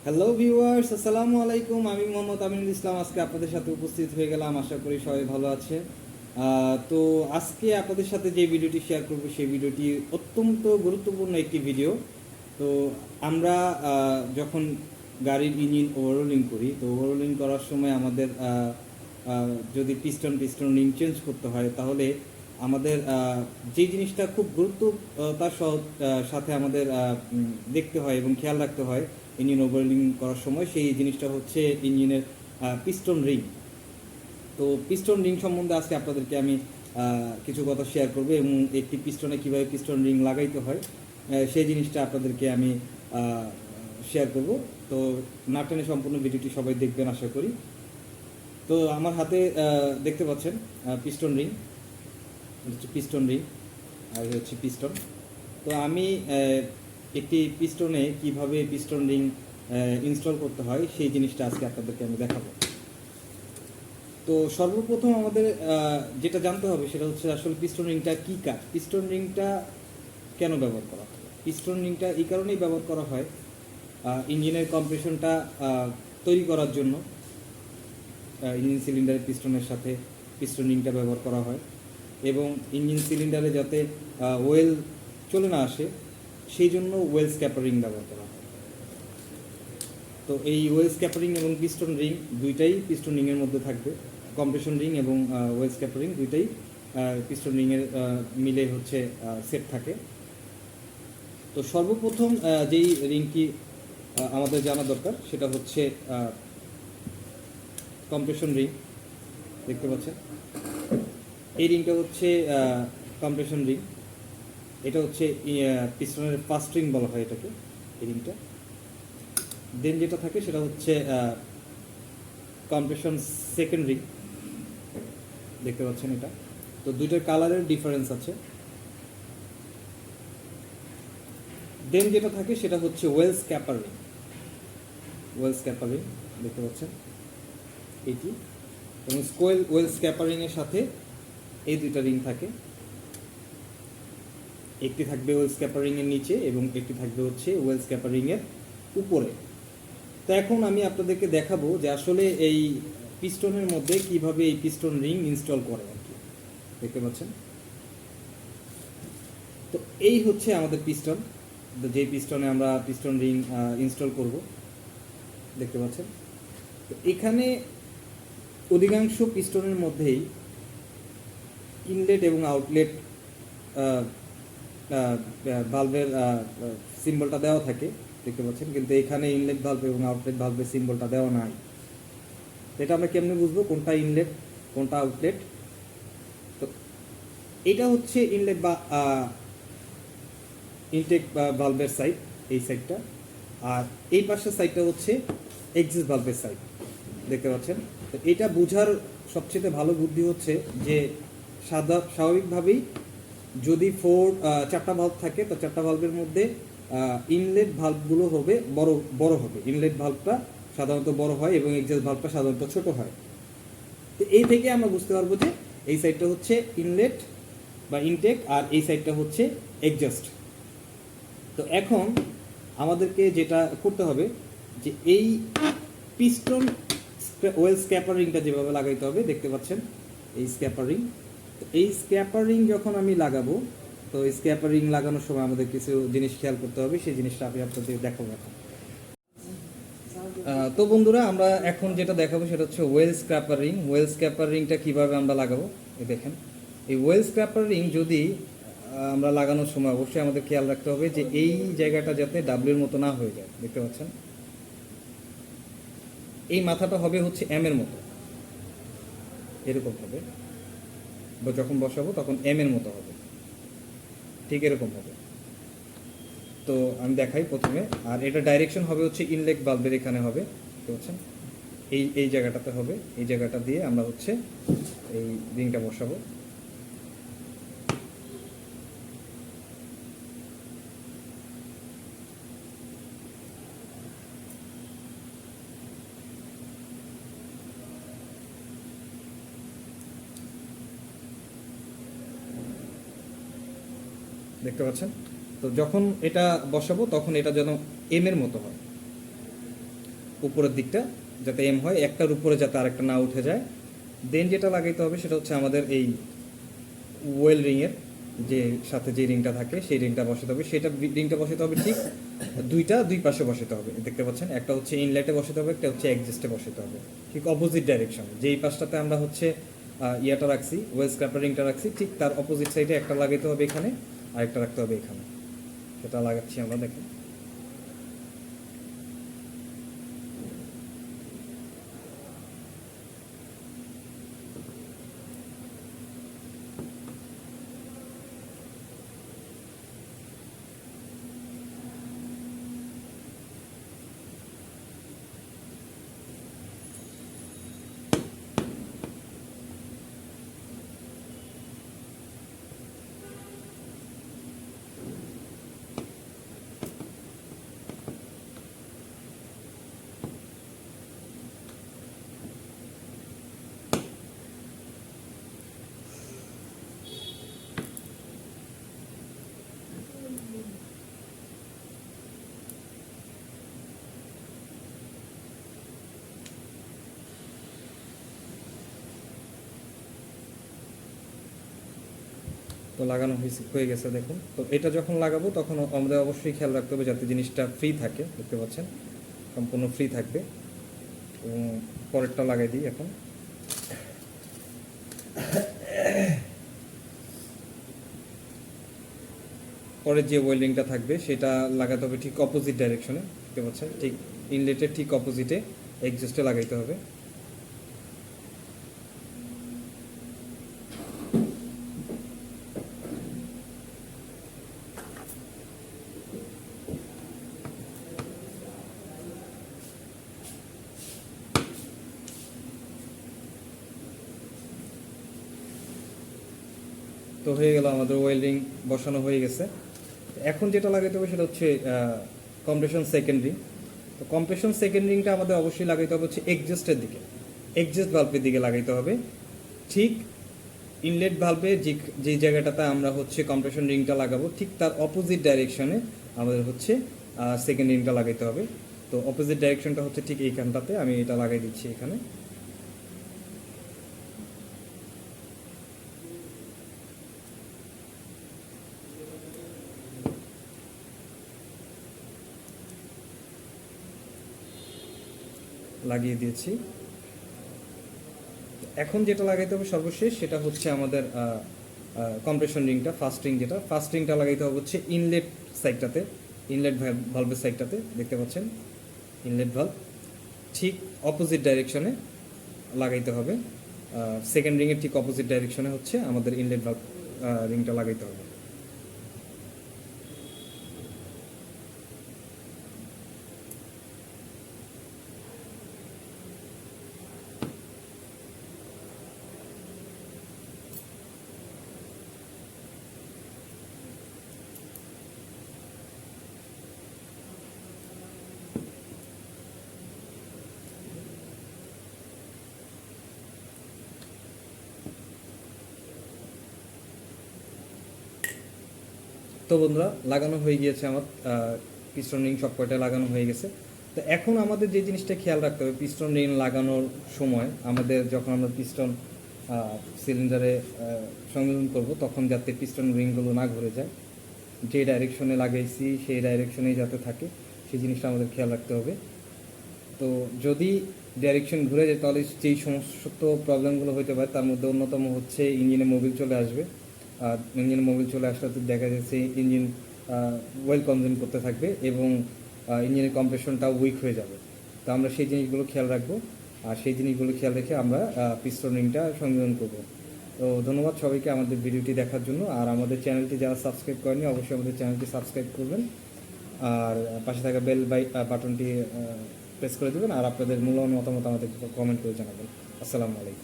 Hello viewers, আসসালামু আলাইকুম। আমি মোহাম্মদ আমিনুল ইসলাম আজকে আপনাদের সাথে উপস্থিত হয়ে গেলাম। আশা করি সবাই ভালো আছে। তো আজকে আপনাদের সাথে যে ভিডিওটি শেয়ার করব সেই ভিডিওটি অত্যন্ত গুরুত্বপূর্ণ একটি ভিডিও। তো আমরা যখন গাড়ির ইঞ্জিন ওভারহোলিং করি, তো ওভারহোলিং করার সময় আমাদের যদি পিস্টন রিং চেঞ্জ করতে হয়, তাহলে আমাদের যে জিনিসটা খুব গুরুত্বতার সাথে আমাদের দেখতে হয় এবং খেয়াল রাখতে হয় ইঞ্জিন ওভারহোলিং করার সময়, সেই জিনিসটা হচ্ছে ইঞ্জিনের পিস্টন রিং। তো পিস্টন রিং সম্বন্ধে আজকে আপনাদেরকে আমি কিছু কথা শেয়ার করব এবং একটি পিস্টনে কীভাবে পিস্টন রিং লাগাইতে হয় সেই জিনিসটা আপনাদেরকে আমি শেয়ার করব। তো না টেনে সম্পূর্ণ ভিডিওটি সবাই দেখবেন আশা করি। তো আমার হাতে দেখতে পাচ্ছেন পিস্টন রিং, হচ্ছে পিস্টন রিং আর হচ্ছে পিস্টন। তো আমি একটি পিস্টনে কিভাবে পিস্টন রিং ইনস্টল করতে হয় সেই জিনিসটা আজকে আপনাদেরকে আমি দেখাবো। তো সর্বপ্রথম আমাদের যেটা জানতে হবে সেটা হচ্ছে আসলে পিস্টন রিংটা কী কাজ, পিস্টন রিংটা কেন ব্যবহার করা হয়। পিস্টন রিংটা এই কারণেই ব্যবহার করা হয় ইঞ্জিনের কম্প্রেশনটা তৈরি করার জন্য। ইঞ্জিন সিলিন্ডারের পিস্টনের সাথে পিস্টন রিংটা ব্যবহার করা হয় এবং ইঞ্জিন সিলিন্ডারে যাতে ওয়েল চলে না আসে সেই জন্য ওয়েল স্ক্যাপার রিং ব্যবহার করা হয়। তো এই ওয়েল স্ক্যাপার রিং এবং পিস্টন রিং দুইটাই পিস্টন রিংয়ের মধ্যে থাকবে। কম্প্রেশন রিং এবং ওয়েল স্ক্যাপার রিং দুইটাই পিস্টন রিংয়ের মিলে হচ্ছে সেট থাকে। তো সর্বপ্রথম যেই রিংটি আমাদের জানা দরকার সেটা হচ্ছে কম্প্রেশন রিং। দেখতে পাচ্ছেন এই রিংটা হচ্ছে কম্প্রেশন রিং। এটা হচ্ছে পিস্টনের ফার্স্ট রিং বলা হয় এটাকে, এই রিংটা। দেন যেটা থাকে সেটা হচ্ছে কম্প্রেশন সেকেন্ড রিং। দেখতে পাচ্ছেন এটা। তো দুইটার কালারের ডিফারেন্স আছে। দেন যেটা থাকে সেটা হচ্ছে well scraper ring. Well scraper ring দেখতে পাচ্ছেন এইটি, এবং ওয়েল স্ক্যাপার রিংয়ের সাথে এই দুইটা রিং থাকে। একটি থাকবে ওয়েল স্ক্যাপার রিংয়ের নিচে এবং একটি থাকবে হচ্ছে ওয়েল স্ক্যাপার রিংয়ের উপরে। তো এখন আমি আপনাদেরকে দেখাবো যে আসলে এই পিস্টনের মধ্যে কিভাবে এই পিস্টন রিং ইনস্টল করে আর কি। দেখতে পাচ্ছেন তো এই হচ্ছে আমাদের পিস্টন, যে পিস্টনে আমরা পিস্টন রিং ইনস্টল করব। দেখতে পাচ্ছেন তো এখানে অধিকাংশ পিস্টনের মধ্যেই ইনলেট এবং আউটলেট ভালভের সিম্বলটা দেওয়া থাকে। দেখতে পাচ্ছেন কিন্তু এখানে ইনলেট ভালভ এবং আউটলেট ভালভের সিম্বলটা দেওয়া নাই। এটা আমরা কেমনে বুঝবো কোনটা ইনলেট কোনটা আউটলেট? তো এটা হচ্ছে ইনলেট বা ইনটেক ভালভের সাইড, এই সাইডটা। আর এই পাশের সাইডটা হচ্ছে এক্সিট ভালভের সাইড। দেখতে পাচ্ছেন তো এটা বোঝার সবচেয়ে ভালো বুদ্ধি হচ্ছে যে স্বাভাবিকভাবেই যদি চারটা ভালভ থাকে তো চারটা ভালভের মধ্যে ইনলেট ভালভগুলো হবে বড় বড় হবে। ইনলেট ভালভটা সাধারণত বড় হয় এবং এক্সিট ভালভটা সাধারণত ছোট হয়। তো এই থেকে আমরা বুঝতে পারবো যে এই সাইডটা হচ্ছে ইনলেট বা ইনটেক আর এই সাইডটা হচ্ছে এক্সজস্ট। তো এখন আমাদেরকে যেটা করতে হবে যে এই পিস্টন ওয়েল স্ক্যাপার রিংটা যেভাবে লাগাইতে হবে, দেখতে পাচ্ছেন এই স্ক্যাপার রিং। তো এই স্ক্যাপার রিং যখন আমি লাগাবো, তো এই স্ক্যাপার রিং লাগানোর সময় আমাদের কিছু জিনিস খেয়াল করতে হবে, সেই জিনিসটা আমি আপনাদের দেখাবো এখন। তো বন্ধুরা, আমরা এখন যেটা দেখাবো সেটা হচ্ছে well scraper ring. Well scraper রিংটা কীভাবে আমরা লাগাবো এই দেখেন। এই ওয়েল স্ক্র্যাপার রিং যদি আমরা লাগানোর সময় অবশ্যই আমাদের খেয়াল রাখতে হবে যে এই জায়গাটা যাতে ডাব্লিউর মতো না হয়ে যায়। দেখতে পাচ্ছেন এই মাথাটা হবে হচ্ছে এম এর মতো, এরকম হবে। যখন বসাবো তখন এম এর মতো হবে, ঠিক এরকম হবে। তো আমি দেখাই প্রথমে। আর এটা ডাইরেকশন হবে হচ্ছে ইনলেট ভালভের এখানে হবে। দেখতে পাচ্ছেন এই জায়গাটাতে হবে। এই জায়গাটা দিয়ে আমরা হচ্ছে এই রিংটা বসাবো। দেখতে পাচ্ছেন তো যখন এটা বসাবো তখন এটা যেন এম এর মতো হয়। উপরের দিকটা যাতে এম হয়, একটার উপরে যাতে আরেকটা না উঠে যায়। দেন যেটা লাগাইতে হবে সেটা হচ্ছে আমাদের এই ওয়েল রিংয়ের যে সাথে যে রিংটা থাকে সেই রিংটা বসাতে হবে। সেটা রিংটা বসাতে হবে ঠিক দুই পাশে বসাতে হবে, দেখতে পাচ্ছেন, একটা হচ্ছে ইনলেটে বসাতে হবে, একটা হচ্ছে এক্সজস্টে বসাতে হবে, ঠিক অপোজিট ডাইরেকশন। যেই পাশটাতে আমরা হচ্ছে ইয়াটা রাখছি, ওয়েল স্ক্র্যাপার রিংটা রাখছি, ঠিক তার অপোজিট সাইডে একটা লাগাইতে হবে এখানে, আর একটা রাখতে হবে এখানে। সেটা লাগাচ্ছি আমরা, দেখেন। তো লাগানো হয়ে গেছে, দেখুন। তো এটা যখন লাগাবো তখন আমাদের অবশ্যই খেয়াল রাখতে হবে যাতে জিনিসটা ফ্রি থাকে, দেখতে পাচ্ছেন সম্পূর্ণ ফ্রি থাকবে। পরেরটা লাগাই দিই এখন। পরের যে ওয়েল্ডিংটা থাকবে সেটা লাগাতে হবে ঠিক অপোজিট ডাইরেকশনে, দেখতে পাচ্ছেন, ঠিক ইনলেটের ঠিক অপোজিটে এক্সজস্টে লাগাইতে হবে। তো হয়ে গেল, আমাদের ওয়েল্ডিং বসানো হয়ে গেছে। এখন যেটা লাগাইতে হবে সেটা হচ্ছে কম্প্রেশন সেকেন্ড রিং। তো কম্প্রেশন সেকেন্ড রিংটা আমাদের অবশ্যই লাগাইতে হবে হচ্ছে এক্সজস্টের দিকে, এক্সজস্ট ভালভের দিকে লাগাইতে হবে। ঠিক ইনলেট ভালভে যে জায়গাটাতে আমরা হচ্ছে কম্প্রেশন রিংটা লাগাবো ঠিক তার অপোজিট ডাইরেকশনে আমাদের হচ্ছে সেকেন্ড রিংটা লাগাইতে হবে। তো অপোজিট ডাইরেকশনটা হচ্ছে ঠিক এইখানটাতে, আমি এটা লাগাই দিচ্ছি এখানে। লাগিয়ে দিয়েছি। এখন যেটা লাগাইতে হবে সর্বশেষ সেটা হচ্ছে আমাদের কম্প্রেশন রিংটা, ফার্স্ট রিংটা লাগাইতে হবে হচ্ছে ইনলেট সাইডটাতে, ইনলেট ভালভের সাইডটাতে, দেখতে পাচ্ছেন ইনলেট ভালভ ঠিক অপোজিট ডাইরেকশনে লাগাইতে হবে। সেকেন্ড রিংয়ের ঠিক অপোজিট ডাইরেকশনে হচ্ছে আমাদের ইনলেট ভালভ রিংটা লাগাইতে হবে। তো বন্ধুরা, লাগানো হয়ে গিয়েছে আমার পিস্টন রিং, সব কয়টা লাগানো হয়ে গেছে। তো এখন আমাদের যে জিনিসটা খেয়াল রাখতে হবে, পিস্টন রিং লাগানোর সময় আমাদের যখন আমরা পিস্টন সিলিন্ডারে সংযোজন করব তখন যাতে পিস্টন রিংগুলো না ঘুরে যায়, যে ডাইরেকশনে লাগাইছি সেই ডাইরেকশনেই যাতে থাকে সেই জিনিসটা আমাদের খেয়াল রাখতে হবে। তো যদি ডাইরেকশন ঘুরে যায় তাহলে যেই সমস্ত প্রবলেমগুলো হতে পারে তার মধ্যে অন্যতম হচ্ছে ইঞ্জিনে মোবিল চলে আসবে। আর ইঞ্জিনে মোবিল চলে আসলে দেখা যাচ্ছে ইঞ্জিন ওয়েল কনজিউম করতে থাকবে এবং ইঞ্জিনের কম্প্রেশনটাও উইক হয়ে যাবে। তো আমরা সেই জিনিসগুলো খেয়াল রাখবো, আর সেই জিনিসগুলো খেয়াল রেখে আমরা পিস্টন রিংটা সংযোজন করব। তো ধন্যবাদ সবাইকে আমাদের ভিডিওটি দেখার জন্য। আর আমাদের চ্যানেলটি যারা সাবস্ক্রাইব করেনি অবশ্যই আমাদের চ্যানেলটি সাবস্ক্রাইব করবেন, আর পাশে থাকা বেল বাটনটি প্রেস করে দেবেন, আর আপনাদের মূল্যবান মতামত আমাদের কমেন্ট করে জানাবেন। আসসালামু আলাইকুম।